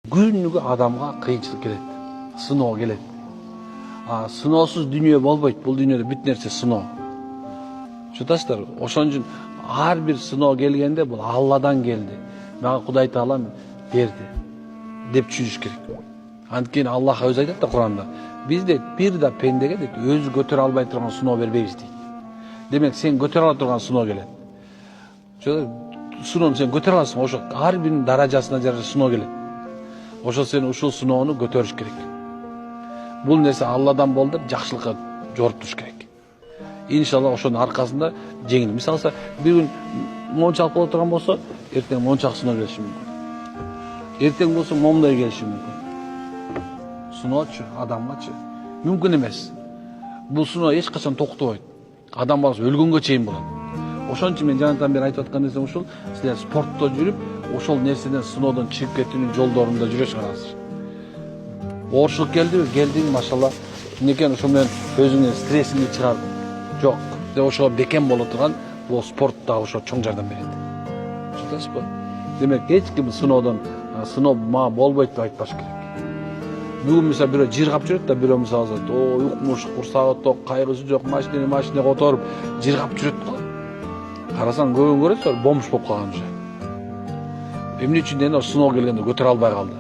Күнүгө адамга кыйынчылык келет, сыноо келет. Сыноосуз дүйнө болбойт. Бул дүйнөдө бүт нерсе сыноо. Чутасыздар. Ошон үчүн ар бир сыноо келгенде бул Алладан келди. Мага Кудай Таала берди деп түшүнүш керек. Анткени Аллах өзү айтат да Куранда, биз дейт бир да пендеге дейт өзү көтөрө албай турган сыноо бербейбиз дейт. Демек сен көтөрө ала турган сыноо келет. Сыноону сен көтөрө аласың, ошо ар биринин даражасына жараша сыноо келет. Ошо сен ушул сыноону көтөрүш керек. Бул нерсе Алладан болду деп жакшылыкка жоруп туруш керек. Иншалла ошонун аркасында жеңил. Мисалы, бир күн мончалык боло турган болсо, эртең мончак сыноо келиши мүмкүн. Эртең болсо момундай келиши мүмкүн. Сыноочу адамгачы мүмкүн эмес. Бул сыноо эч качан токтобойт. Адам баласы өлгөнгө чейин болот. Ошон үчүн мен жанатан бери айтып аткан нерсем ушул: силер спортто жүрүп, ошол нерседен сыноодон чыгып кетүүнүн жолдорунда жүрө чыгарасыздар. Оорчулук келдиң, машалла. Некен ошо менен өзүңдүн стрессиңди чыгар. Жок, ошого бекем боло турган бул спорт дагы ошо чоң жардам берет. Чытасызбы? Демек, эч ким сыноодон сыноо мага болбойт деп айтпаш керек. Бүгүн мисалы бирөө жыргап жүрөт да, бирөө мисалы укмуш, курсагы ток, кайгысы жок, машинага которуп жыргап жүрөт го. Карасаң көбүн көрөсүңөр, бомж болуп калган уже. Эмне үчүн дегенде сыноо келгенде көтөрө албай калды.